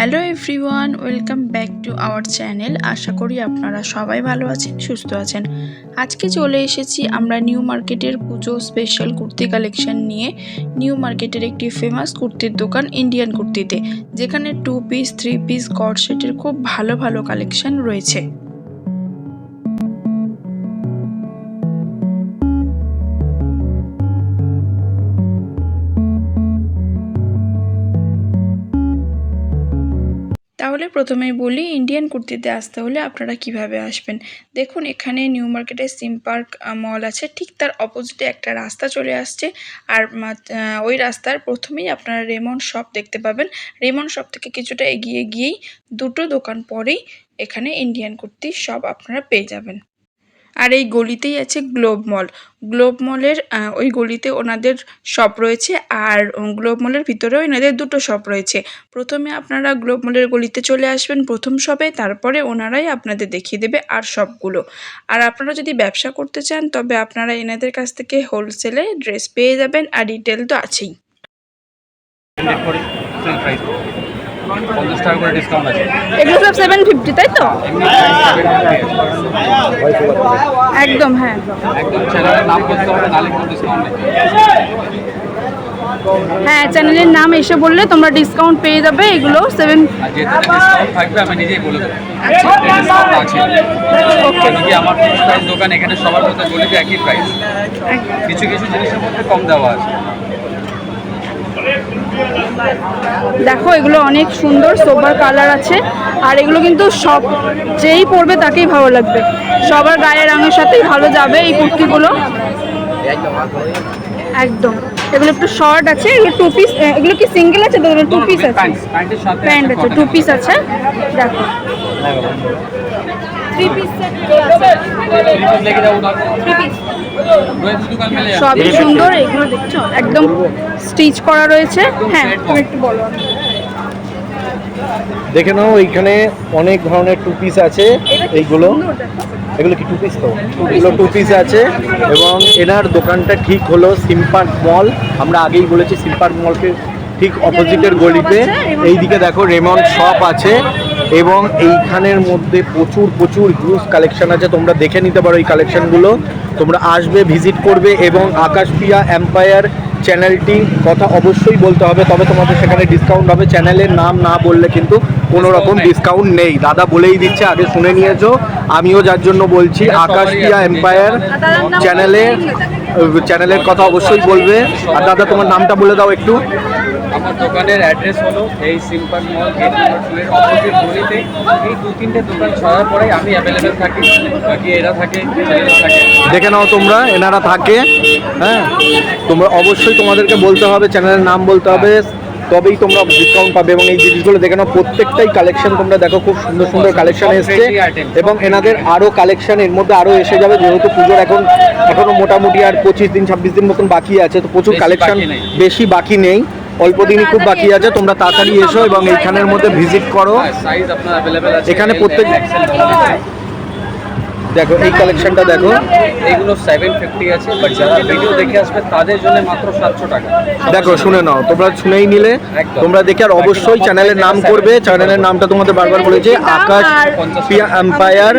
Hello everyone, welcome back to our channel. আশা করি আপনারা সবাই ভালো আছেন, সুস্থ আছেন। আজকে চলে এসেছি আমরা নিউ মার্কেটের পুজো স্পেশাল কুর্তি কালেকশন নিয়ে। নিউ মার্কেটের একটি ফেমাস কুর্তির দোকান ইন্ডিয়ান কুর্তিতে, যেখানে 2 পিস 3 পিস কট সেটের খুব ভালো ভালো কালেকশন রয়েছে। তাহলে প্রথমেই বলি, ইন্ডিয়ান কুর্তিতে আসতে হলে আপনারা কিভাবে আসবেন। দেখুন, এখানে নিউ মার্কেটে সিম পার্ক মল আছে, ঠিক তার অপোজিটে একটা রাস্তা চলে আসছে। আর ওই রাস্তার প্রথমেই আপনারা রেমন্ড শপ দেখতে পাবেন। রেমন্ড শপ থেকে কিছুটা এগিয়ে গিয়েই দুটো দোকান পরেই এখানে ইন্ডিয়ান কুর্তি শপ আপনারা পেয়ে যাবেন। আর এই গলিতেই আছে গ্লোব মল। গ্লোব মলের ওই গলিতে ওনাদের শপ রয়েছে, আর গ্লোব মলের ভিতরেও ওনাদের দুটো শপ রয়েছে। প্রথমে আপনারা গ্লোব মলের গলিতে চলে আসবেন প্রথম শপে, তারপরে ওনারাই আপনাদের দেখিয়ে দেবে আর শপগুলো। আর আপনারা যদি ব্যবসা করতে চান তবে আপনারা এনাদের কাছ থেকে হোলসেলে ড্রেস পেয়ে যাবেন, আর রিটেল তো আছেই। 50 টাকা করে ডিসকাউন্ট আছে। এগুলো সব 750, তাই তো? একদম, হ্যাঁ একদম চ্যানেলের নাম বলতে হবে, নালে কোনো ডিসকাউন্ট নেই। হ্যাঁ, চ্যানেলের নাম এসে বললে তোমরা ডিসকাউন্ট পেয়ে যাবে। এগুলো 7। আর যেহেতু ডিসকাউন্ট থাকবে আমি নিজেই বলে দেবো। ডিসকাউন্ট আছে। ওকে, আমার ফিক্স প্রাইস দোকান, এখানে সবার মধ্যে গলিতে একই প্রাইস। কিছু কিছু জিনিসের মধ্যে কম দেওয়া আছে। দেখো, এগুলো অনেক সুন্দর সোবার কালার আছে, আর এগুলো কিন্তু সব যেই পরবে তাকেই ভালো লাগবে। সবার গায়ের রঙের সাথেই ভালো যাবে এই কুর্তিগুলো। একদম, এগুলো একটু শর্ট আছে, এগুলো 2 পিস। এগুলো কি সিঙ্গেল আছে? 2 পিস আছে, প্যান্ট আছে, 2 পিস আছে। দেখো 3 পিস সেট সবই সুন্দর। এগুলো দেখছো একদম স্টিচ করা রয়েছে। হ্যাঁ, তুমি একটু বলো। দেখে নাও, এইখানে অনেক ধরনের 2 পিস আছে। এগুলো কি 2 পিস? তো এগুলো 2 পিস আছে। এবং এনার দোকানটা ঠিক হলো সিম পার্ক মল। আমরা আগেই বলেছি সিম পার্ক মলকে ঠিক অপোজিটের গলিতে এইদিকে দেখো রেমন্ড শপ আছে। এবং এইখানের মধ্যে প্রচুর হিউজ কালেকশন আছে, তোমরা দেখে নিতে পারো এই কালেকশনগুলো। তোমরা আসবে, ভিজিট করবে, এবং আকাশ প্রিয়া এম্পায়ার চ্যানেলটি কথা অবশ্যই বলতে হবে, তবে তোমাদের সেখানে ডিসকাউন্ট হবে। চ্যানেলের নাম না বললে কিন্তু কোনো রকম ডিসকাউন্ট নেই। দাদা বলেই দিচ্ছে, আগে শুনে নিয়েছো, আমিও যার জন্য বলছি। আকাশ প্রিয়া এম্পায়ার চ্যানেলের কথা অবশ্যই বলবে। আর দাদা, তোমার নামটা বলে দাও একটু। আমার দোকানের অ্যাড্রেস হলো এই সিম্পল মল গেট নাম্বার 2 এর অপোজিট গলিতে। এই 2-3টে দোকান ছাড়ার পরে আমি অ্যাভেলেবেল থাকি, বাকি এরা থাকে, দেখে নাও তোমরা, এনারা থাকে। হ্যাঁ, তোমরা অবশ্যই তোমাদেরকে বলতে হবে, চ্যানেলের নাম বলতে হবে, তবেই তোমরা ডিসকাউন্ট পাবে। এবং এই জিনিসগুলো দেখে নাও, প্রত্যেকটাই কালেকশন তোমরা দেখো, খুব সুন্দর কালেকশন এসছে। এবং এনাদের আরও কালেকশন এর মধ্যে আরও এসে যাবে, যেহেতু পুজোর এখনো মোটামুটি আর 25 দিন 26 দিন মতন বাকি আছে। তো প্রচুর কালেকশন, বেশি বাকি নেই, অল্প দিনই খুব বাকি আছে। তোমরা তাড়াতাড়ি এসো এবং এইখানের মধ্যে ভিজিট করো। সাইজ আপনার अवेलेबल আছে এখানে প্রত্যেক। দেখো এই কালেকশনটা দেখো, এগুলো 750 আছে, বাট যারা ভিডিও দেখে আসবে তাদের জন্য মাত্র 700 টাকা। দেখো শুনে নাও, তোমরা শুনেই নিলে, তোমরা দেখে। আর অবশ্যই চ্যানেলের নাম করবে, চ্যানেলের নামটা তোমাদের বারবার বলেছি, আকাশ প্রিয়া এম্পায়ার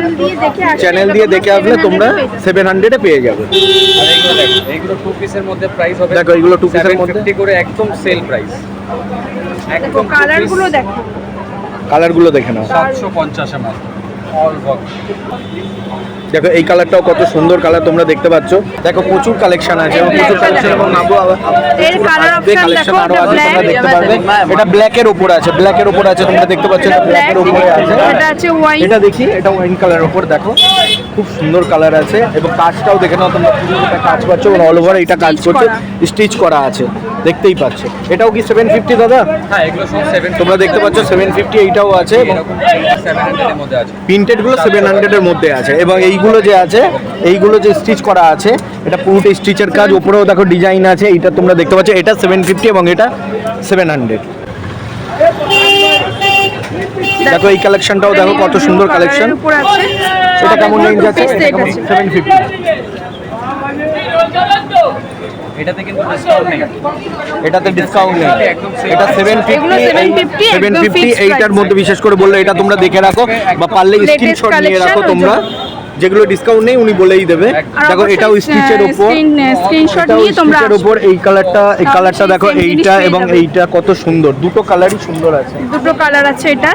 চ্যানেল দিয়ে দেখে আসলে তোমরা 700-এ পেয়ে যাবে। আর এগুলো দেখো, এগুলো 2 পিসের মধ্যে প্রাইস হবে। দেখো এগুলো 2 পিসের মধ্যে 750 করে একদম সেল প্রাইস। একদম কালারগুলো দেখো, কালারগুলো দেখে নাও। 750 এ মাত্র অল বক্স। দেখো এই কালারটাও কত সুন্দর কালার, তোমরা দেখতে পাচ্ছ। দেখো প্রচুর কালেকশন আছে, এবং প্রচুর কালেকশন, এবং কালেকশন আরো আছে, তোমরা দেখতে পারবে। এটা ব্ল্যাকের উপর আছে, ব্ল্যাকের উপর আছে, তোমরা দেখতে পাচ্ছ, এটা ব্ল্যাকের উপরে আছে। এটা দেখি, এটা ওয়াইন কালার উপর, দেখো খুব সুন্দর কালার আছে। এবং কাজটাও দেখে নাও তোমরা, পুরোটা কাজ পাচ্ছ, এবং অল ওভার এটা কাজ করছে, স্টিচ করা আছে, দেখতেই পাচ্ছ। এটাও কি 750 দাদা? হ্যাঁ, এগুলো সব 750। তোমরা দেখতে পাচ্ছ 750, এইটাও আছে। এবং 700 এর মধ্যে আছে, প্রিন্টেড গুলো 700 এর মধ্যে আছে। এবং এইগুলো যে আছে, এইগুলো যে স্টিচ করা আছে, এটা পুরোটা স্টিচের কাজ, উপরেও দেখো ডিজাইন আছে। এইটা তোমরা দেখতে পাচ্ছ, এটা 750 এবং এটা 700। দেখো এই কালেকশনটাও দেখো, কত সুন্দর কালেকশন। এটা কেমন রেঞ্জ আছে? 750। এটাতে কিন্তু ডিসকাউন্ট নেই, এটাতে ডিসকাউন্ট নেই, একদম এটা এগুলো 750 একদম 750 fixed এইটার price। মধ্যে বিশেষ করে বললে এটা তোমরা দেখে রাখো বা পারলে Latest স্ক্রিনশট নিয়ে রাখো collection তোমরা, যেগুলো ডিসকাউন্ট নেই উনি বলেই দেবে। দেখো এটাও স্টিচের উপর, স্ক্রিনশট এটাও নিয়ে তোমরা স্টিচের উপর, এই কালারটা তাহলে দেখো, same জিনিস এইটা পেয়ে এবং যাবে। এইটা কত সুন্দর, দুটো কালারই সুন্দর আছে। দুটো কালার আছে এটা।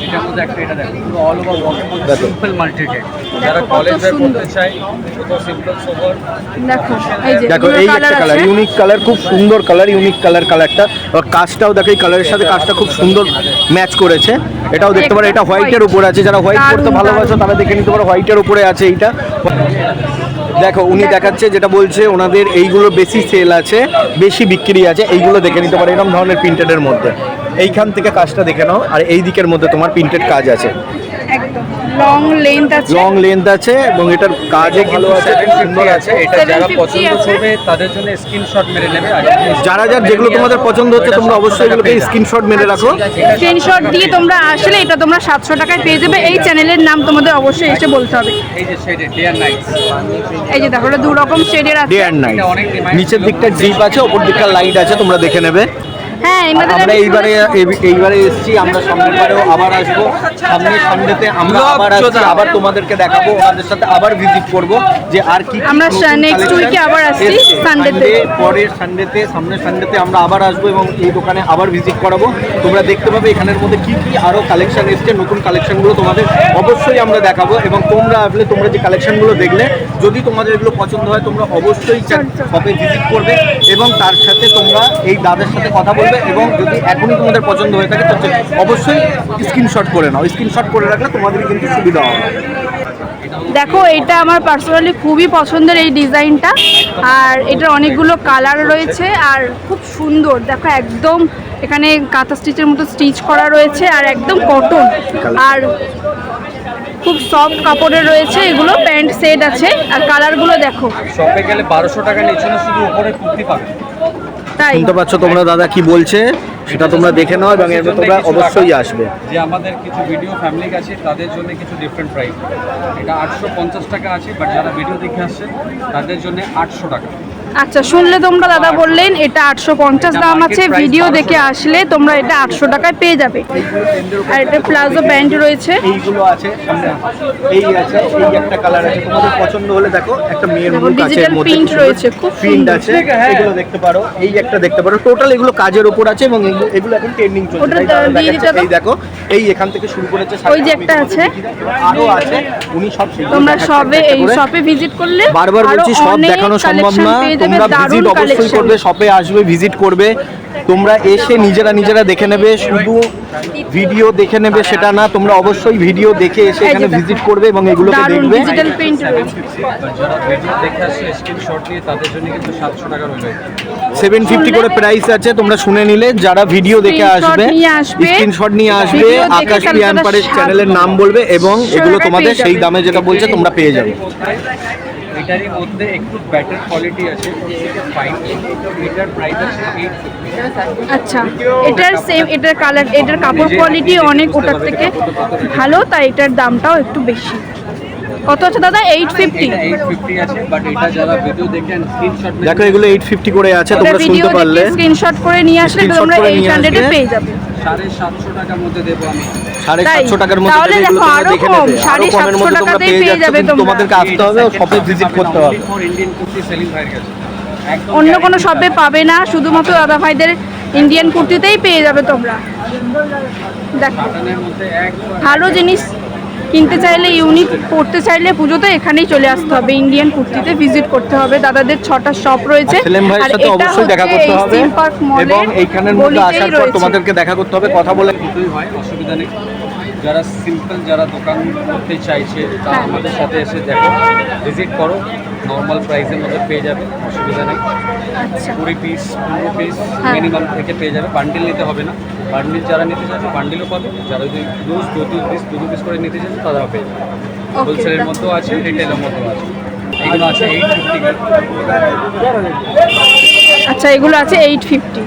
এটার মধ্যে একটা এটা দেখো পুরো অল ওভার ওয়ার্কের মধ্যে দেখো। সিম্পল মাল্টিটেড, যারা কত কলেজ ওয়্যার সুন্দর। করতে চায় কোথাও সিম্পল সোবার। দেখো এই যে দেখো এই একটা কালার, ইউনিক কালার, খুব সুন্দর কালার, ইউনিক কালারটা। আর কাজটাও দেখো, এই কালারের সাথে কাজটা খুব সুন্দর ম্যাচ করেছে। এটাও দেখতে পারো, এটা হোয়াইটের উপর আছে, যারা হোয়াইট দারুণ, পড়তে ভালোবাসো তারা দেখে নিতে পারো, হোয়াইটের উপরে আছে এইটা। দেখো উনি দেখাচ্ছে, যেটা বলছে ওনাদের এইগুলো বেশি সেল আছে, বেশি বিক্রি আছে, এইগুলো দেখে নিতে পারো এরকম ধরনের প্রিন্টেডের মধ্যে। এইখান থেকে কাজটা দেখে নাও, আর এই দিকের মধ্যে তোমার প্রিন্টেড কাজ আছে, একদম লং লেন্থ আছে। লং লেন্থ আছে এবং এটার কাজও ভালো আছে, খুব সুন্দর আছে। এটা যারা 750 পছন্দ আছে। করবে তাদের জন্য স্ক্রিনশট মেরে নেবে, আর যারা যেগুলো তোমাদের পছন্দ হচ্ছে তোমরা অবশ্যই এগুলোকে স্ক্রিনশট মেরে রাখো। স্ক্রিনশট দিয়ে তোমরা আসলে এটা তোমরা 700 টাকায় পেয়ে যাবে। এই চ্যানেলের নাম তোমাদের অবশ্যই এসে বলতে হবে। এই যে শেডে ডে আর নাইট, এই যে দেখো এটা দু রকম শেডের আছে। ডে অ্যান্ড নাইট, নিচের দিকটা ড্রিপ আছে, ওপর দিকটা লাইট আছে, তোমরা দেখে নেবে। হ্যাঁ আমরা এইবারে এসেছি, আমরা সামনের বারেও আবার আসবো, সামনের সানডেতে আমরা আবার আসছি, আবার তোমাদেরকে দেখাবো, ওনাদের সাথে আবার ভিজিট করব যে আর কি কি আমরা নতুন next collection week-এ আবার আসছি, এসছে। Sunday-তে। পরের সানডেতে, সামনের সানডেতে আমরা আবার আসবো এবং এই দোকানে আবার ভিজিট করাবো। তোমরা দেখতে পাবে এখানের মধ্যে কি কি আরো কালেকশন এসছে, নতুন কালেকশনগুলো তোমাদের অবশ্যই আমরা দেখাবো। এবং তোমরা আসলে তোমরা যে কালেকশনগুলো দেখলে, যদি তোমাদের এগুলো পছন্দ হয় তোমরা অবশ্যই শপে ভিজিট করবে এবং তার সাথে তোমরা এই দাদার সাথে কথা বলবে। এবং যদি এখনই তোমাদের পছন্দ হয়ে থাকে তো অবশ্যই স্ক্রিনশট করে নাও, স্ক্রিনশট করে রাখলে তোমাদের কিন্তু সুবিধা হবে। দেখো এটা আমার পার্সোনালি খুবই পছন্দের এই ডিজাইনটা, আর এটার অনেকগুলো কালার রয়েছে আর খুব সুন্দর। দেখো একদম এখানে কাঁথা স্টিচের মতো স্টিচ করা রয়েছে আর একদম কটন, আর খুব সফট কাপড়ের রয়েছে। এগুলো প্যান্ট সেট আছে আর কালারগুলো দেখো। শপে গেলে 1200 টাকা নিচ্ছে না, শুধু উপরে কুর্তি পাবে। তাই শুনতে পাচ্ছ তোমরা দাদা কি বলছে, সেটা তোমরা দেখে নাও এবং এর তোমরা অবশ্যই আসবে। যে আমাদের কিছু ভিডিও ফ্যামিলি আছে তাদের জন্য কিছু ডিফারেন্ট প্রাইস, এটা 850 টাকা আছে, বাট যারা ভিডিও দেখে আসছে তাদের জন্য 800 টাকা। আচ্ছা শুনলে তোমরা, দাদা বললেন এটা 850 দাম আছে, ভিডিও দেখে আসলে তোমরা এটা 800 টাকায় পেয়ে যাবে। আর এটা প্লাজো প্যান্ট রয়েছে। এইগুলো আছে সামনে, এই আছে, এই একটা কালার আছে, তোমাদের পছন্দ হলে দেখো একটা মেয়ের দেখো, মুখ আছে, digital এর মধ্যে print রয়েছে, খুব প্রিন্ট সুন্দর। আছে, এগুলো দেখতে পারো, এই একটা দেখতে পারো। টোটাল এগুলো কাজের উপর আছে এবং এগুলো এখন ট্রেন্ডিং চলছে। ওটা তাই দাদা দিয়ে দেখাচ্ছে, দিতে দাও। এই দেখো, এই এখান থেকে শুরু করেছে, ওই যে একটা আছে, আরো আছে, উনি সব সেগুলো তোমরা দেখাচ্ছে সবে একটা এই করে। শপে ভিজিট করলে বারবার আরো বলছি সব অনেক দেখানো সম্ভব collection না, পেয়ে যাবে, তোমরা দারুণ ভিজিট অবশ্যই collection। করবে, শপে আসবে, ভিজিট করবে, তোমরা এসে নিজেরা দেখে নেবে। শুধু ভিডিও দেখে নেবে সেটা না, তোমরা অবশ্যই ভিডিও দেখে এসে এই যে এখানে দেখো, ভিজিট করবে এবং এগুলোকে দারুণ দেখবে। ডিজিটাল প্রিন্ট রয়েছে। যারা ভিডিও দেখে আসছে স্ক্রিনশট নিয়ে তাদের জন্য কিন্তু 700 টাকা রয়েছে। 750 করে প্রাইস আছে, তোমরা শুনে নিলে। যারা ভিডিও দেখে Screenshot আসবে, নিয়ে আসবে, স্ক্রিনশট নিয়ে আসবে, ভিডিও দেখে আকাশ তাহলে তারা পিয়াম্পারের চ্যানেলের নাম বলবে এবং 700 এগুলো টাকায় তোমাদের পেয়ে সেই যাবে। দামে যেটা বলছে তোমরা পেয়ে যাবে। এটারই মধ্যে একটু বেটার কোয়ালিটি আছে, ফাইন। এটার প্রাইস আছে 850। আচ্ছা এটার সেম, এটার কালার, এটার কাপড় কোয়ালিটি অনেক ওটার থেকে ভালো, তাই এটার দামটাও একটু বেশি। কত আছে দাদা? 850। এটা 850 আছে, বাট এটা যারা ভিডিও দেখে স্ক্রিনশট দেখো এগুলো 850 করে আছে, এটা তোমরা ভিডিও শুনতে পারলে। দেখে স্ক্রিনশট করে নিয়ে আসলে Screenshot তোমরা করে নিয়ে 800 এ আসবে। পেয়ে যাবে। 750 টাকার মধ্যে দেবো আমি। 750 টাকার মধ্যে তাহলে দেবে, এগুলো দেখো তোমরা আরো দেখে কম, নেবে, আরো কমের 750 মধ্যে তোমরা টাকাতেই পেয়ে পেয়ে যাচ্ছ, যাবে কিন্তু তোমরা। তোমাদেরকে আসতে হবে ও শপে ভিজিট করতে হবে। ইন্ডিয়ান কুর্তি সেলিং হয়ে গেছে একদম। অন্য কোনো শপে পাবে না, শুধুমাত্র দাদা ভাইদের ইন্ডিয়ান কুর্তিতেই পেয়ে যাবে তোমরা। দেখো কটনের মধ্যে একদম ভালো জিনিস কিনতে চাইলে, ইউনিক করতে চাইলে পুজোতে এখানেই চলে আসতে হবে, ইন্ডিয়ান কুর্তিতে ভিজিট করতে হবে। দাদাদের 6টা শপ রয়েছে, সেলিম ভাইয়ের আর সাথে এটা অবশ্যই দেখা হচ্ছে করতে এই হবে সিম পার্ক মলের এবং এইখানের মধ্যে গলিতেই আসার পর রয়েছে। তোমাদেরকে দেখা করতে হবে, কথা বলে। কিছুই হয়, অসুবিধা নেই। যারা সিম্পল, যারা দোকান করতে চাইছে তারা হ্যাঁ। আমাদের সাথে এসে দেখো, ভিজিট করো, নর্মাল প্রাইসের মধ্যে পেয়ে যাবে, অসুবিধা নেই। আচ্ছা 20 পিস 15 পিস হ্যাঁ। মিনিমাম থেকে পেয়ে যাবে। বান্ডিল নিতে হবে না, বান্ডিল যারা নিতে চাইবে বান্ডিলও পাবে, যারা যদি লুজ 2 পিস করে নিতে চাইবে তারাও পেয়ে যাবে। Okay, হোলসেলের মধ্যেও আছে, রিটেলের মধ্যেও আছে। এগুলো আছে 850। আচ্ছা এগুলো আছে 850।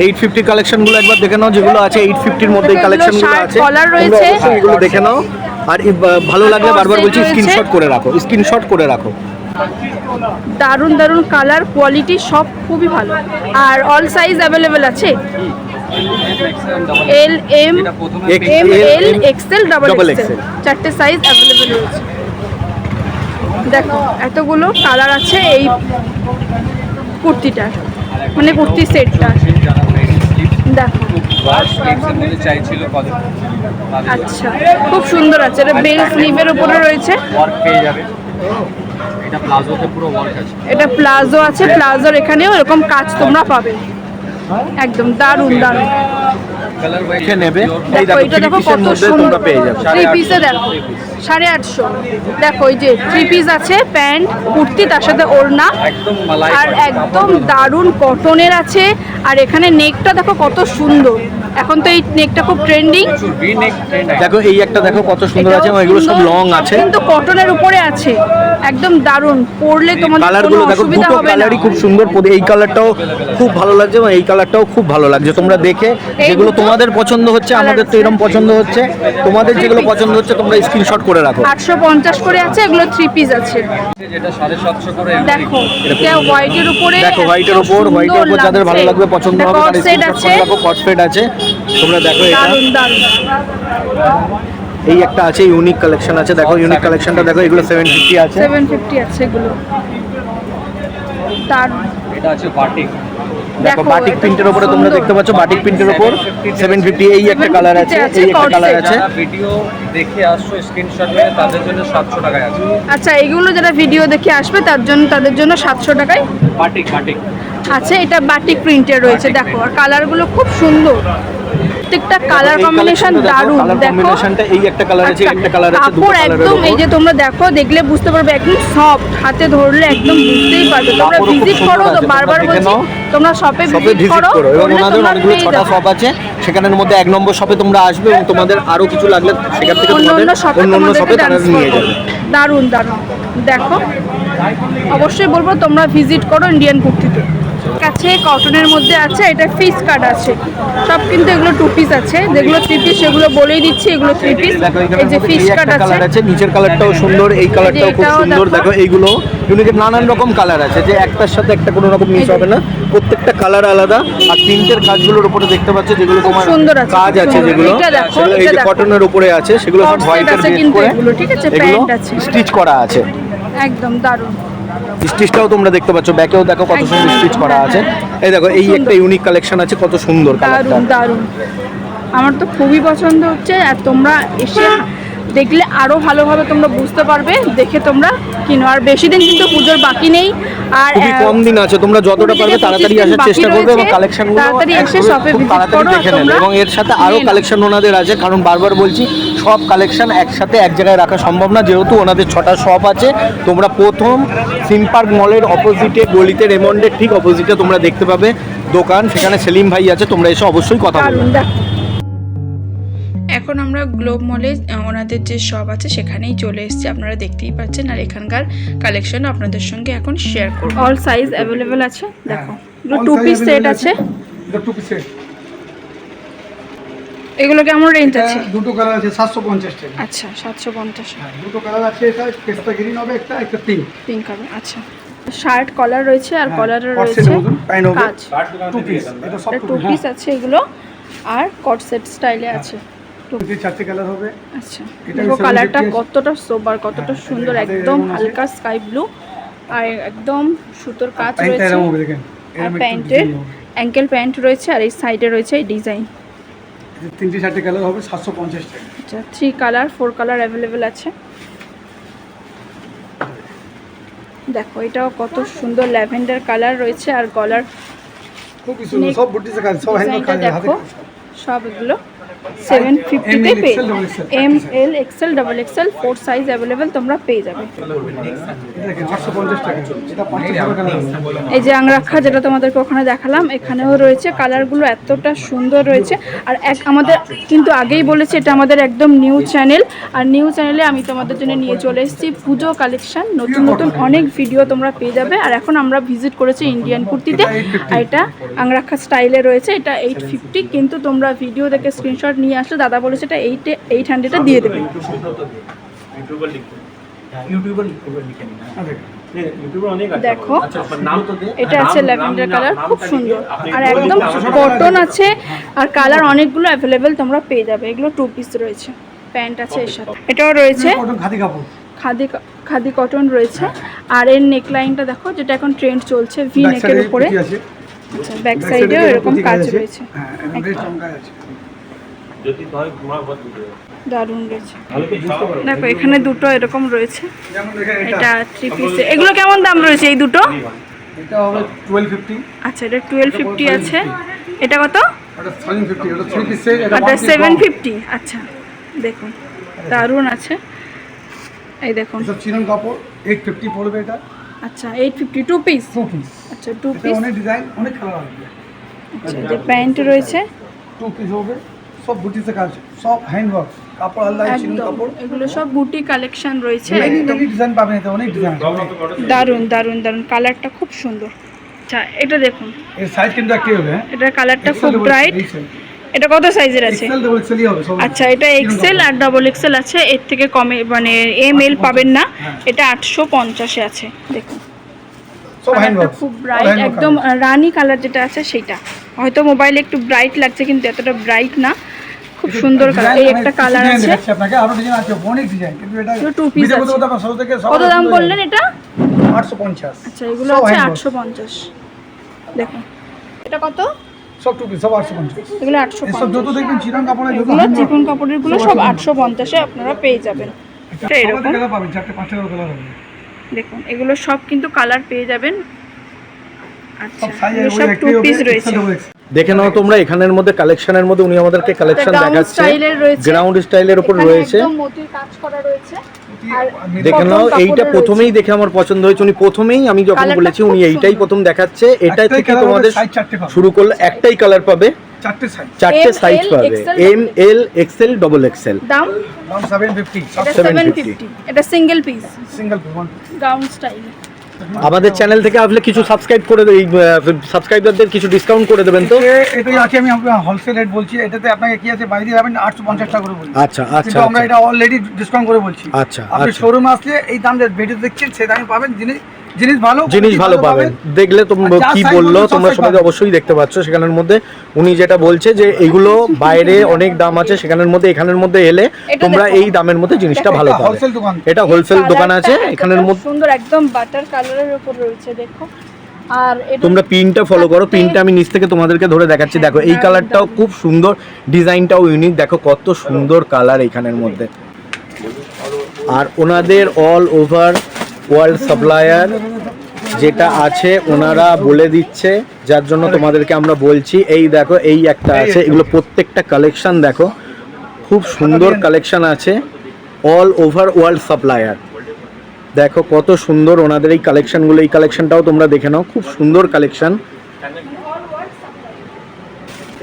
850 কালেকশনগুলো একবার দেখে নাও, যেগুলো আছে 850 এর মধ্যে এগুলো কালেকশনগুলো shirt, আছে, collar তোমরা রয়েছে। অবশ্যই এগুলো দেখে নাও। আর ভালো লাগলে বারবার বলছি রয়েছে। স্ক্রিনশট করে রাখো, স্ক্রিনশট করে রাখো। দারুণ দারুণ কালার, কোয়ালিটি সব খুবই ভালো। আর অল সাইজ অ্যাভেলেবেল আছে, L, M, M, L, XL, double XL, 4টে সাইজ অ্যাভেলেবেল রয়েছে। দেখো এতগুলো কালার আছে এই কুর্তিটার, মানে কুর্তি সেটটা। দেখো চাইছিল আচ্ছা, খুব সুন্দর আছে। এটা বেল স্লিভের উপরে রয়েছে, ওয়ার্ক পেয়ে যাবে। এটা প্লাজোতে পুরো ওয়ার্ক আছে, এটা প্লাজো আছে, প্লাজোর এখানেও এরকম কাজ তোমরা পাবে। একদম দারুণ দারুণ। কালার ওয়াইজ নেবে এই দেখো দেখো এটা দেখো 3 পিসের কত মধ্যে সুন্দর, তোমরা পেয়ে যাবে। 3 পিসে দেখো 850। দেখো এই যে 3 পিস আছে, প্যান্ট কুর্তি তার সাথে ওড়না, একদম মালাই আর একদম দারুণ কটনের আছে। আর এখানে নেকটা দেখো কত সুন্দর, এখন তো এই নেকটা খুব ট্রেন্ডিং। ভি নেক ট্রেন্ড। দেখো এই একটা দেখো কত সুন্দর আছে, এবং এগুলো সব লং আছে, কিন্তু কটনের উপরে আছে, একদম দারুণ, পরলে তোমাদের কোনো কালারগুলো দেখো অসুবিধা দুটো হবে না। কালারই খুব সুন্দর। এই কালারটাও খুব ভালো লাগছে এবং এই কালারটাও খুব ভালো লাগছে। তোমরা দেখে যেগুলো তোমাদের পছন্দ হচ্ছে, আমাদের তো এরকম পছন্দ হচ্ছে, তোমাদের যেগুলো পছন্দ হচ্ছে তোমরা স্ক্রিনশট করে রাখো। 850 করে আছে, এগুলো 3 পিস আছে। যেটা 750 করে দেখো এটা হোয়াইটের উপরে, দেখো হোয়াইটের এত উপর, হোয়াইটের উপর সুন্দর যাদের ভালো লাগছে। লাগবে পছন্দ এটা হবে কট তারা সেট স্ক্রিনশট আছে, করে রাখো। কট সেট আছে, তোমরা দেখো এটা দারুণ দারুণ। এই একটা আছে, ইউনিক কালেকশন আছে, দেখো ইউনিক কালেকশনটা দেখো, এগুলো 750 আছে। 750 আছে এগুলো। তার এটা আছে বাটিক। দেখো বাটিক এটা প্রিন্টের উপরে তোমরা সুন্দর। দেখতে পাচ্ছ, বাটিক প্রিন্টের উপর 750। এই একটা কালার আছে, 750 আছে, এই একটা কট কালার সেট। আছে। যারা ভিডিও দেখে আসছো স্ক্রিনশট মেরে তাদের জন্য 700 টাকায় আছে। আচ্ছা, এগুলো যারা ভিডিও দেখে আসবে তাদের জন্য 700 টাকায় বাটিক বাটিক আছে। এটা বাটিক প্রিন্টের রয়েছে, দেখো আর কালারগুলো খুব সুন্দর, প্রত্যেকটা কালার এই কম্বিনেশন কালেকশনটা দেখো, দারুণ। কালার দেখো কম্বিনেশনটা এই একটা কালার আছে, এই একটা কালার আছে, দুটো কাপড় কালারের একদম, এই উপর। যে তোমরা দেখো, দেখলে বুঝতে পারবে একদম সফট, হাতে ধরলে একদম বুঝতেই পারবে। তোমরা কাপড়ও খুব ভিজিট সুন্দর করো, আছে, তো তোমরা বারবার দেখে বলছি নাও। তোমরা শপে শপে ভিজিট ভিজিট করো, করো, এবং করলে ওনাদের তোমরা অনেকগুলো পেয়ে 6টা যাবে। শপ আছে, সেখানের মধ্যে 1 নম্বর শপে তোমরা আসবে এবং তোমাদের আরো কিছু লাগলে সেখান থেকে অন্য তোমাদের অন্য শপে অন্য অন্য শপে তোমাদেরকে তারা ট্রান্সফার নিয়ে যাবে। দারুণ দারুণ। দেখো অবশ্যই বলবো তোমরা ভিজিট করো ইন্ডিয়ান কুর্তিতে। কাছে কটনের মধ্যে আছে, এটা ফিস কাট আছে সব, কিন্তু এগুলো 2 পিস আছে। যেগুলো 3 পিস সেগুলো বলেই দিচ্ছি, এগুলো 3 পিস। দেখো এই এখানের যে মধ্যে ফিস এই কাট একটা আছে, কালার আছে, নিচের কালারটাও সুন্দর, এই কালারটাও খুব এটাও সুন্দর। দেখো। দেখো এইগুলো ইউনিকের নানান রকম কালার আছে, যে একটার সাথে একটা কোনো রকম মিস হবে না, প্রত্যেকটা কালার আলাদা। আর প্রিন্টের কাজগুলোর উপরে দেখতে পাচ্ছ যেগুলো তোমার সুন্দর আছে, কাজ খুব আছে, সুন্দর। যেগুলো এটা দেখো, সেগুলো এই এটা যে দেখো। কটনের উপরে আছে, সেগুলো সব Corset হোয়াইটের আছে বেস কিন্তু করে এগুলো, ঠিক আছে, এগুলো প্যান্ট আছে। স্টিচ করা আছে। একদম দারুণ। স্টিচটাও তোমরা দেখতে পাচ্ছ, ব্যাকেও দেখো কত একদম। সুন্দর স্টিচ করা আছে। এই দেখো এই সুন্দর। একটা ইউনিক কালেকশন আছে, কত সুন্দর কালারটা। দারুণ দারুণ, আমার তো খুবই পছন্দ হচ্ছে। আর তোমরা এসে দেখলে আরো ভালোভাবে তোমরা বুঝতে পারবে, দেখে তোমরা কিনো। আর বেশি দিন কিন্তু পুজোর বাকি নেই, আর খুবই কম দিন আছে, তোমরা যতটা 20 পারবে থেকে তাড়াতাড়ি 25 দিন আসার বাকি চেষ্টা করবে এবং রয়েছে। কালেকশনগুলো তাড়াতাড়ি এসে একদম শপে খুব ভিজিট তাড়াতাড়ি করো, আর দেখে নেবে। তোমরা এবং এর সাথে আরো নিয়ে নাও। কালেকশন ওনাদের আছে, কারণ বারবার বলছি সব কালেকশন একসাথে এক জায়গায় রাখা সম্ভব না, যেহেতু ওনাদের 6টা শপ আছে। তোমরা প্রথম সিম পার্ক মলের অপোজিটে, গলিতে রেমন্ডের ঠিক অপোজিটে তোমরা দেখতে পাবে দোকান, সেখানে সেলিম ভাই আছে, তোমরা এসে অবশ্যই কথা বলবে। দারুণ। দেখো এখন আমরা গ্লোব মলে ওনাদের যে শপ আছে সেখানেই চলে এসেছি, আপনারা দেখতেই পাচ্ছেন। আর এখানকার কালেকশন আপনাদের সঙ্গে এখন শেয়ার করব। অল সাইজ অ্যাভেলেবেল আছে। দেখো এগুলো 2 পিস সেট আছে। এটা 2 পিস সেট। এগুলো কেমন রেঞ্জ এটা আছে? দুটো কালার আছে 750 টাকা। আচ্ছা 750। হ্যাঁ, দুটো কালার আছে, এটা পেস্তা গ্রিন হবে, একটা পিঙ্ক। পিঙ্ক হবে। আচ্ছা, শার্ট কলার রয়েছে, আর কলারে কট সেট রয়েছে মতন প্যান্ট হবে, কাজ। 2 পিস। এটা সব 2 পিস আছে এগুলো, আর কট সেট স্টাইলে আছে। দুটো 4টে কালার হবে। আচ্ছা, এটা দেখো 750 কালারটা আছে। কতটা সোবার, কতটা সুন্দর, হাতে একদম এরকম আছে। হালকা স্কাই ব্লু, আর একদম সুতোর কাজ প্যান্টটা রয়েছে। এরকম হবে দেখেন। আর এরকম একটু প্যান্টের design হবে। অ্যাঙ্কেল প্যান্ট রয়েছে, আর এই সাইডে রয়েছে এই ডিজাইন। এটা 3টে 4টে কালার হবে 750 টাকা। আচ্ছা, 3 কালার 4 কালার অ্যাভেলেবেল আছে। দেখো এটাও কত সুন্দর ল্যাভেন্ডার কালার রয়েছে, আর গলার খুব সুন্দর, সব বুটিসের কাজ, সব হ্যান্ড ডিজাইনটা কাজ, হাতে দেখো। সব এগুলো 750 তে পেয়ে ML, XL, M L XL double XL 4 size available তোমরা পেয়ে যাবে। দেখেন 850 টাকা। এটা 5টা কালার হবে। এই যে আংরাক্ষা যেটা তোমাদেরকে ওখানে দেখালাম, এখানেও রয়েছে। কালারগুলো এতটা সুন্দর রয়েছে। আর আমাদের কিন্তু আগেই বলেছি এটা আমাদের একদম নিউ চ্যানেল, আর নিউ চ্যানেলে আমি তোমাদের জন্য নিয়ে চলে এসেছি পুজো কালেকশন, নতুন নতুন অনেক ভিডিও তোমরা পেয়ে যাবে। আর এখন আমরা ভিজিট করেছি ইন্ডিয়ান কুর্তিতে, আর এটা আংরাক্ষা স্টাইলে রয়েছে। এটা 850, কিন্তু তোমরা ভিডিও দেখে স্ক্রিনশট নিয়ে আসলে দাদা বলেছে এটা 800 দিয়ে দেবে। আচ্ছা। দেখো এটা আছে ল্যাভেন্ডার কালার, খুব সুন্দর আর একদম কটন আছে আর কালার অনেকগুলো অ্যাভেলেবেল তোমরা পেয়ে যাবে। এগুলো 2 পিস রয়েছে, প্যান্ট আছে এর সাথে, এটাও রয়েছে খাদি কাপড়, খাদি কটন রয়েছে। আর এর নেকলাইনটা দেখো, যেটা এখন ট্রেন্ড চলছে ভি নেকের উপরে। আচ্ছা, ব্যাক সাইডেও এরকম কাজ রয়েছে, দারুণ রয়েছে। দেখো এখানে দুটো এরকম রয়েছে, এটা 3 পিস। এগুলো কেমন দাম রয়েছে এই দুটো? এটা হবে 1250। আচ্ছা, এটা 1250 আছে। এটা কত? এটা 750, এটা 3 পিসে, এটা এটা 750। আচ্ছা, দেখুন দারুণ আছে, এই দেখুন। সব চিনন কাপড় 850 পড়বে এটা। আচ্ছা, 850 2 পিস। 2 পিস। আচ্ছা, 2 এটা পিস। অনেক ডিজাইন, অনেক কালার আছে। আচ্ছা, যে প্যান্ট রয়েছে 2 পিস হবে, সব বুটিতে কাজ, সব হ্যান্ডওয়ার্ক, কাপড় আলাদা, চিনন একদম, কাপড়। এগুলো সব বুটি কালেকশন রয়েছে। মেনি ডিজাইন পাবেন, এতে অনেক ডিজাইন আছে। দারুণ দারুণ দারুণ, কালারটা খুব সুন্দর। আচ্ছা, এটা দেখুন, এর সাইজ কিন্তু একই হবে। এটার কালারটা খুব ব্রাইট। এটা কত সাইজের আছে? এক্সেল ডাবল এক্সেলই হবে সব। আচ্ছা, এটা এক্সেল আর ডাবল এক্সেল আছে, এর থেকে কমে মানে এম এল পাবেন না। এটা 850 আছে, দেখুন সব কালারটা হ্যান্ডওয়ার্ক, খুব ব্রাইট, একদম রানী কালার যেটা আছে সেটা। হয়তো মোবাইলে একটু ব্রাইট লাগছে কিন্তু এতটা ব্রাইট না, খুব সুন্দর কালার। এই একটা কালার আছে, আপনাকে আরো ডিজাইন আছে, অনেক ডিজাইন, কিন্তু এটা 2 পিস ভিডিও আছে। করতে করতে সব থেকে সব কত দাম বললেন এটা? 850। আচ্ছা, এগুলো সব আছে handwork। 850। দেখুন এটা কত? সব 2 পিস, সব 850। এগুলো এসব 850। যত দেখবেন চিরন কাপড়ে যত এগুলো চিকন কাপড়ের গুলো সব 850 এ আপনারা পেয়ে যাবেন। এটা এরকম কালার পাবেন, 4-5 টাকার কালার হবে। দেখুন, এগুলো সব কিন্তু কালার পেয়ে যাবেন। আচ্ছা, সব সাইজ এগুলো সব 2 পিস রয়েছে। দেখে নাও তোমরা এখানের মধ্যে কালেকশনের মধ্যে উনি আমাদেরকে কালেকশন Gown দেখাচ্ছে, স্টাইলের রয়েছে, গ্রাউন্ড স্টাইলের উপর এখানে রয়েছে। একদম মোতির কাজ করা রয়েছে। আর দেখে নাও, cotton এইটা কাপড়ের প্রথমেই দেখে আমার পছন্দ হয়েছে। উনি প্রথমেই, আমি যখন কালারটা বলেছি খুব উনি এইটাই সুন্দর। প্রথম দেখাচ্ছে, এটা একটাই থেকে colour তোমাদের হবে, size 4টে পাবে। শুরু করলে একটাই কালার পাবে, 4টে সাইজ, 4টে M, সাইজ L, পাবে, XL, M L XL double XL. দাম দাম 750, সব এটা 750 750। এটা single piece single piece, one. Gown style. আমাদের চ্যানেল থেকে আসলে কিছু সাবস্ক্রাইব করে এই সাবস্ক্রাইবারদের কিছু ডিসকাউন্ট করে দেবেন তো। এটাই আছে, আমি হোলসেল রেট বলছি। এটাতে আপনাকে কি আছে, বাইরে যাবেন 850 টাকা করে বলছি। আচ্ছা আচ্ছা কিন্তু আমরা এটা অলরেডি ডিসকাউন্ট করে বলছি। আচ্ছা আপনি আচ্ছা, শোরুমে আসলে এই দাম ভিডিও দেখছেন সেই দামে পাবেন, জিনিস ভালো, জিনিস ভালো পাবেন। দেখলে তোমরা আর যা কি size বললো, বলবে সব তোমরা size সবাই পাবে। অবশ্যই দেখতে পাচ্ছ। সেখানের মধ্যে উনি যেটা বলছে যে এগুলো বাইরে অনেক দাম আছে, সেখানের মধ্যে এখানের মধ্যে এলে এটা তোমরা দেখো। এই দামের মধ্যে জিনিসটা ভালো পাবে। হোলসেল দোকান, এটা হোলসেল দোকান আছে কালারটা এখানের এতটা মধ্যে। সুন্দর, একদম বাটার কালারের উপর রয়েছে, দেখো। আর এটা তোমরা পিনটা ফলো করো, চারটে- পিনটা আমি নিচ থেকে তোমাদেরকে ধরে দেখাচ্ছি। দেখো এই দারুণ, কালারটাও দারুণ। খুব সুন্দর, ডিজাইনটাও ইউনিক, দেখো কত সুন্দর কালার এইখানের মধ্যে। আর ওনাদের অল ওভার ওয়ার্ল্ড সাপ্লায়ার যেটা আছে ওনারা বলে দিচ্ছে, যার জন্য তোমাদেরকে আমরা বলছি। এই দেখো, এই একটা আছে, এগুলো প্রত্যেকটা কালেকশন দেখো, খুব সুন্দর কালেকশন আছে। অল ওভার ওয়ার্ল্ড সাপ্লায়ার, দেখো কত সুন্দর ওনাদের এই কালেকশনগুলো। এই কালেকশনটাও তোমরা দেখে নাও, খুব সুন্দর কালেকশন।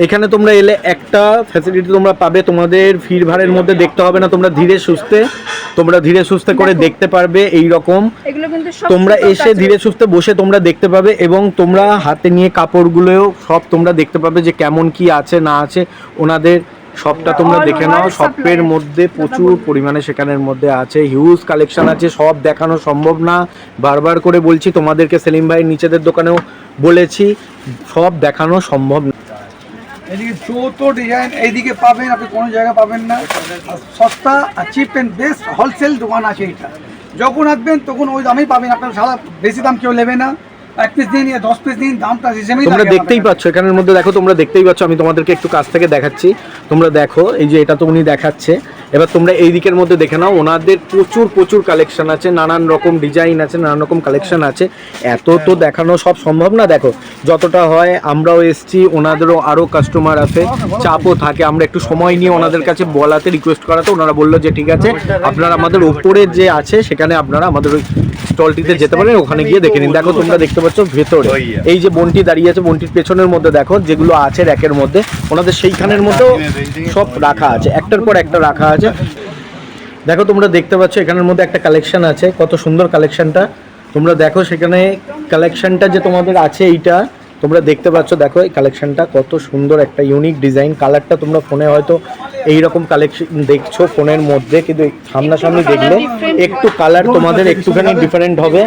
এখানে তোমরা এলে একটা ফ্যাসিলিটি তোমরা পাবে, তোমাদের ভিড় ভাড়ের মধ্যে দেখতে হবে না, তোমরা ধীরে সুস্থে করে দেখতে পারবে। এই রকম এগুলো কিন্তু সব তোমরা সুতোর এসে কাজ ধীরে রয়েছে। সুস্থে বসে তোমরা দেখতে পাবে, এবং তোমরা হাতে নিয়ে কাপড়গুলোও সব তোমরা দেখতে পাবে যে কেমন কি আছে না আছে ওনাদের সবটা তোমরা All দেখে নাও। over শপের supply। মধ্যে প্রচুর পরিমাণে সেখানের মধ্যে আছে, হিউজ কালেকশন আছে, সব দেখানো সম্ভব না। বারবার করে বলছি তোমাদেরকে, সেলিম ভাইয়ের নিচেদের দোকানেও বলেছি, সব দেখানো সম্ভব না। এদিকে যত ডিজাইন এইদিকে পাবেন, আপনি কোনো জায়গায় পাবেন না। আর সস্তা আর চিপ অ্যান্ড বেস্ট হোলসেল দোকান আছে এটা। যখন আসবেন তখন ওই দামেই পাবেন, আপনার সারা বেশি দাম কেউ নেবে না। 1 পিস নিন, 10 পিস নিন, দামটা হিসেবেই তোমরা থাকে দেখতেই আমাদের পাচ্ছ এখানের মধ্যে, দেখো তোমরা দেখতেই পাচ্ছ। আমি তোমাদেরকে একটু কাছ থেকে দেখাচ্ছি, তোমরা দেখো। এই যে এটা তো উনি দেখাচ্ছে, এবার তোমরা এই দিকের মধ্যে দেখে নাও। ওনাদের প্রচুর কালেকশন আছে, নানান রকম ডিজাইন আছে, নানান রকম কালেকশন আছে। এত তো দেখানো সব সম্ভব না। দেখো যতটা হয়, আমরাও এসছি, ওনাদেরও আরও কাস্টমার আছে, চাপও থাকে। আমরা একটু সময় নিয়ে ওনাদের কাছে বলাতে, রিকোয়েস্ট করাতে ওনারা বললো যে ঠিক আছে, আপনারা আমাদের ওপরে যে আছে সেখানে আপনারা আমাদের ওই স্টলটিতে যেতে পারেন, ওখানে গিয়ে দেখে নিন। দেখো তোমরা দেখতে পাচ্ছ ভেতরে এই যে বন্টি দাঁড়িয়ে আছে, বন্টির পেছনের মধ্যে দেখো যেগুলো আছে র্যাকের মধ্যে, ওনাদের সেইখানের মধ্যেও সব রাখা আছে, একটার পর একটা রাখা আছে। দেখো তোমরা দেখতে পাচ্ছ এখানের মধ্যে একটা কালেকশন আছে, কত সুন্দর কালেকশনটা তোমরা দেখো। সেখানে কালেকশনটা যে তোমাদের আছে এইটা তোমরা দেখতে পাচ্ছ, দেখো এই কালেকশনটা কত সুন্দর, একটা ইউনিক ডিজাইন। কালারটা তোমরা ফোনে হয়তো এইরকম কালেকশন দেখছো ফোনের মধ্যে, কিন্তু সামনাসামনি দেখলে একটু কালার তোমাদের একটুখানি ডিফারেন্ট হবে।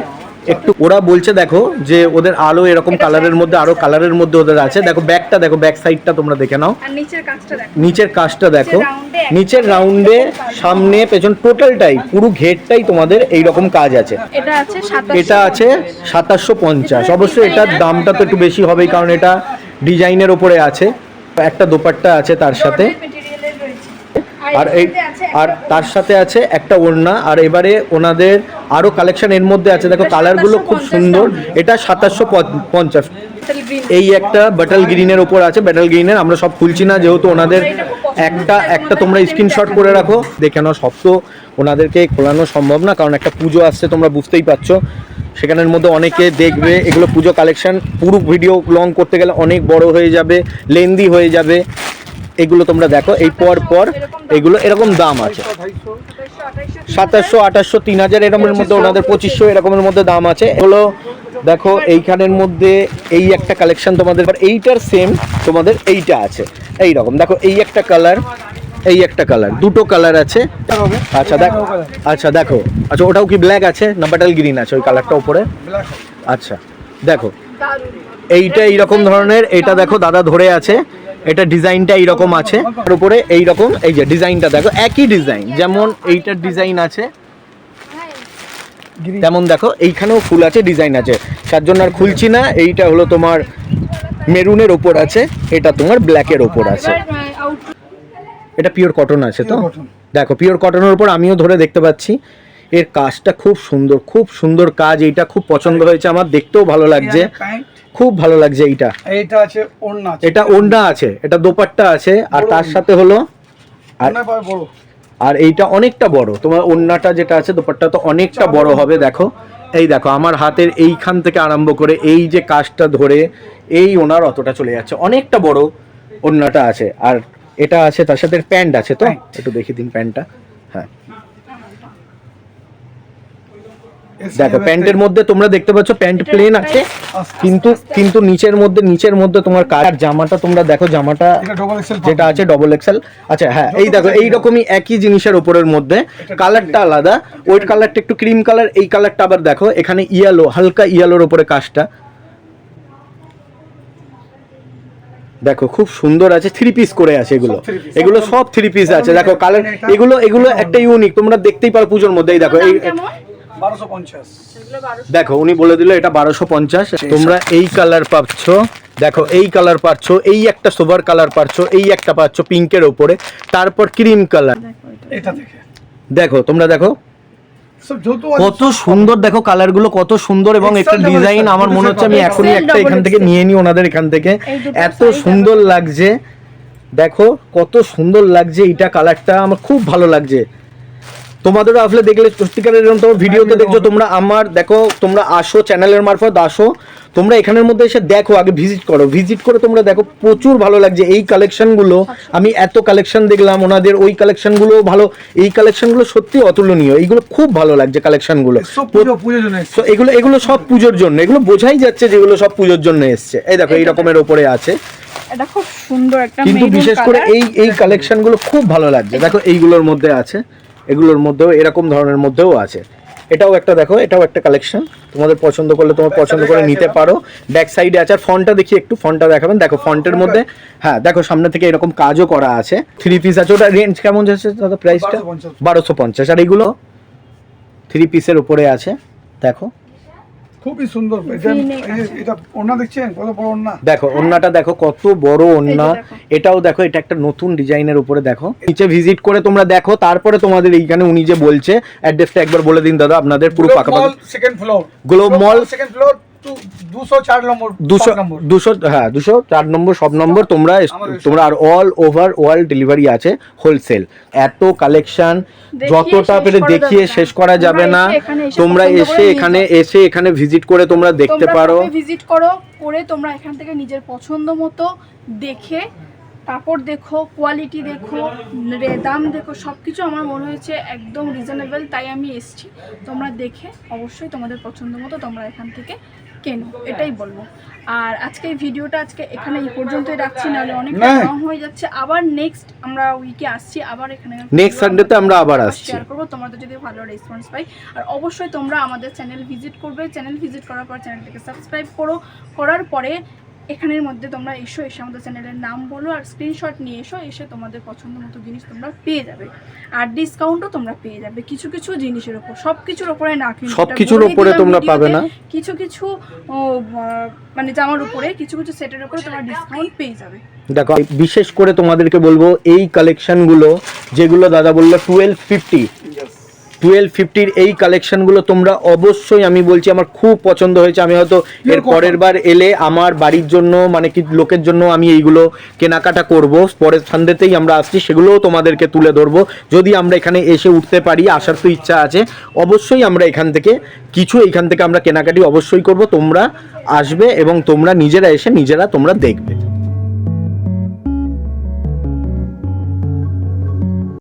একটু ওরা বলছে দেখো যে ওদের আলো এরকম কালারের মধ্যে আরো কালারের মধ্যে ওদের আছে। দেখো ব্যাকটা দেখো, ব্যাক সাইডটা তোমরা দেখে নাও, আর নিচের কাজটা দেখো, নিচের কাজটা দেখো, রাউন্ডে নিচের রাউন্ডে সামনে পেছন টোটালটাই পুরো ঘেরটাই তোমাদের এই রকম কাজ আছে। এটা আছে 2700, এটা আছে 2750। অবশ্যই এটার দামটা তো একটু বেশি হবেই, কারণ এটা ডিজাইনের ওপরে আছে। একটা দোপাট্টা আছে তার সাথে, মেটেরিয়ালের রয়েছে। আর এই আর তার সাথে আছে একটা ওড়না। আর এবারে ওনাদের আরো কালেকশন এর মধ্যে আছে, দেখো কালারগুলো খুব সুন্দর। এটা 2750। এই একটা বাটাল গ্রিনের ওপর আছে, ব্যাটাল গ্রিনের আমরা সব খুলছি না যেহেতু ওনাদের একটা তোমরা স্ক্রিনশট করে রাখো, দেখে নাও। সব তো ওনাদেরকে খোলানো সম্ভব না, কারণ একটা পুজো আসছে তোমরা বুঝতেই পারছো, সেখানের মধ্যে অনেকে দেখবে। এগুলো পুজো কালেকশন, পুরো ভিডিও লং করতে গেলে অনেক বড় হয়ে যাবে, লেন্দি হয়ে যাবে। এগুলো তোমরা দেখো, এই পর এগুলো এরকম দাম আছে 2700, 2800, 3000 এরকমের মধ্যে, ওনাদের 2500 এরকমের মধ্যে দাম আছে। এগুলো দেখো এইখানের মধ্যে এই একটা কালেকশন তোমাদের, এইটার সেম তোমাদের এইটা আছে এই রকম। দেখো এই একটা কালার, এই একটা কালার, দুটো কালার আছে। আচ্ছা দেখো, আচ্ছা দেখো, আচ্ছা ওটাও কি ব্ল্যাক আছে না বাটাল গ্রিন আছে ওই কালারটা উপরে? আচ্ছা দেখো এইটা এইরকম ধরনের, এটা দেখো দাদা ধরে আছে, এটা ডিজাইনটা এইরকম আছে, তার উপরে এইরকম এই যে ডিজাইনটা দেখো, একই ডিজাইন যেমন এইটার ডিজাইন আছে তেমন দেখো এইখানেও ফুল আছে, ডিজাইন আছে, তার জন্য আর খুলছি না। এইটা হলো তোমার মেরুনের ওপর আছে, এটা তোমার ব্ল্যাকের ওপর আছে। এটা পিওর কটন আছে তো, দেখো পিওর কটনের উপর আমিও ধরে দেখতে পাচ্ছি। এর কাজটা খুব সুন্দর, খুব সুন্দর কাজ। এইটা খুব পছন্দ হয়েছে আমার, দেখতেও ভালো লাগছে, খুব ভালো লাগছে। এইটা আছে ওড়না, এটা ওড়না আছে, এটা দোপাট্টা আছে, আর তার সাথে হলো আর এইটা অনেকটা বড়। তোমার ওড়নাটা যেটা আছে, দোপাট্টা তো অনেকটা বড় হবে। দেখো এই দেখো আমার হাতের এইখান থেকে আরম্ভ করে এই যে কাজটা ধরে এই ওনার অতটা চলে যাচ্ছে, অনেকটা বড় ওড়নাটা আছে। আর এটা আছে তার সাথে প্যান্ট আছে তো, একটু দেখি দিন প্যান্টটা। হ্যাঁ দেখো প্যান্টের মধ্যে তোমরা দেখতে পাচ্ছ প্যান্ট প্লেন আছে, কিন্তু নিচের মধ্যে তোমার কালার। জামাটা তোমরা দেখো, জামাটা যেটা আছে ডবল এক্সেল। আচ্ছা হ্যাঁ এই দেখো এইরকমই একই জিনিসের উপরের মধ্যে কালারটা আলাদা, ওই কালারটা একটু ক্রিম কালার, এই কালারটা আবার দেখো এখানে ইয়েলো, হালকা ইয়েলোর উপরে কাজটা দেখো খুব সুন্দর আছে। 3 পিস করে আছে এগুলো সব 3 পিস আছে। দেখো কালার এগুলো একটা ইউনিক, তোমরা দেখতেই পারো পুজোর মধ্যে। এই দেখো এই 1250, দেখো উনি বলে দিল এটা 1250। তোমরা এই কালার পাচ্ছ, দেখো এই কালার পাচ্ছ, এই একটা সোভার কালার পাচ্ছ, এই একটা পাচ্ছ পিঙ্কের উপরে, তারপর ক্রিম কালার। এটা দেখো তোমরা দেখো কত সুন্দর, দেখো কালার গুলো কত সুন্দর, এবং একটা ডিজাইন আমার মনে হচ্ছে আমি এখনই একটা এখান থেকে নিয়ে নিই ওনাদের এখান থেকে, এত সুন্দর লাগছে। দেখো কত সুন্দর লাগছে, এইটা কালারটা আমার খুব ভালো লাগছে। তোমাদেরও আসলে দেখলে সত্যিকারের এরকম তোমার ভিডিওতে দেখছো তোমরা, আমার দেখো তোমরা আসো চ্যানেলের মারফত আসো, তোমরা এখানের মধ্যে এসে দেখো, আগে ভিজিট করে তোমরা দেখো, প্রচুর ভালো লাগছে এই কালেকশনগুলো। আমি এত কালেকশন দেখলাম ওনাদের, ওই কালেকশনগুলো ভালো, এই কালেকশনগুলো সত্যি অতুলনীয়, এইগুলো খুব ভালো লাগছে কালেকশনগুলো। এগুলো সব পুজোর জন্য, এগুলো বোঝাই যাচ্ছে যেগুলো সব পুজোর জন্য এসছে। এই দেখো এই রকমের ওপরে আছে, এটা খুব সুন্দর একটা, কিন্তু বিশেষ করে এই কালেকশনগুলো খুব ভালো লাগছে। দেখো এইগুলোর মধ্যে আছে, এগুলোর মধ্যেও এরকম ধরনের মধ্যেও আছে। এটাও একটা দেখো, এটাও একটা কালেকশন, তোমাদের পছন্দ করলে তোমরা পছন্দ করে নিতে পারো। ব্যাক সাইডে আছে, আর ফন্টটা দেখি একটু, ফন্টটা দেখাবেন। দেখো ফন্টের মধ্যে হ্যাঁ দেখো সামনে থেকে এরকম কাজও করা আছে। 3 পিস আছে, ওটা রেঞ্জ কেমন যাচ্ছে দাদা প্রাইসটা? 1250। আর এইগুলো 3 পিসের উপরে আছে, দেখো খুবই সুন্দর। এটা ওড়না দেখছেন কত বড় ওড়না, দেখো ওড়নাটা দেখো কত বড় ওড়না। এটাও দেখো, এটা একটা নতুন ডিজাইনের উপরে। দেখো নিচে ভিজিট করে তোমরা দেখো, তারপরে তোমাদের এইখানে উনি যে বলছে অ্যাড্রেসটা একবার বলে দিন দাদা আপনাদের পুরো পাকাপাকি। সেকেন্ড ফ্লোর, গ্লোব মল সেকেন্ড ফ্লোর, 204 নম্বর, 204 নম্বর সব নম্বর। তোমরা আর অল ওভার ওয়ার্ল্ড ডেলিভারি আছে, হোলসেল। এত কালেকশন যতটা পেরে দেখিয়ে শেষ করা যাবে না। তোমরা এখানে ভিজিট করে তোমরা দেখতে পারো, ভিজিট করো, করে তোমরা এখান থেকে নিজের পছন্দ মতো দেখে কাপড় দেখো, কোয়ালিটি দেখো, দাম দেখো, সব কিছু আমার মনে হয়েছে একদম রিজনেবল, তাই আমি এসেছি। তোমরা দেখে অবশ্যই তোমাদের পছন্দ মতো তোমরা এখান থেকে কেন, এটাই বলবো। আর আজকে এই ভিডিওটা এখানে এই পর্যন্তই রাখছি, নাহলে অনেক না। লং হয়ে যাচ্ছে। আবার নেক্সট আমরা উইকে আসছি, আবার এখানে Next Sunday তে আমরা আবার আসছি। শেয়ার করবো, তোমাদের যদি ভালো রেসপন্স পাই। আর অবশ্যই তোমরা আমাদের চ্যানেল ভিজিট করবে, চ্যানেল ভিজিট করার পর চ্যানেলটাকে সাবস্ক্রাইব করার পরে এখানের মধ্যে তোমরা এসে আমাদের চ্যানেলের নাম বলো আর স্ক্রিনশট নিয়ে এসে তোমাদের পছন্দ মতো জিনিস তোমরা পেয়ে যাবে। আর ডিসকাউন্টও তোমরা পেয়ে যাবে কিছু কিছু জিনিসের উপর, সব কিছুর উপরে না, কিন্তু সবকিছুর উপরে তোমরা পাবে না, কিছু কিছু মানে জামার উপরে, কিছু কিছু সেটের উপরে তোমরা ডিসকাউন্ট পেয়ে যাবে। দেখো বিশেষ করে তোমাদেরকে বলবো এই কালেকশনগুলো যেগুলো দাদা বললো 1250 এই কালেকশনগুলো তোমরা অবশ্যই, আমি বলছি আমার খুব পছন্দ হয়েছে। আমি হয়তো এর পরের বার এলে আমার বাড়ির জন্য মানে কি লোকের জন্য আমি এইগুলো কেনাকাটা করব। পরের সানডেতেই আমরা আসছি, সেগুলোও তোমাদেরকে তুলে ধরবো যদি আমরা এখানে এসে উঠতে পারি। আসার তো ইচ্ছা আছে, অবশ্যই আমরা এখান থেকে আমরা কেনাকাটি অবশ্যই করব। তোমরা আসবে এবং তোমরা নিজেরা এসে তোমরা দেখবে।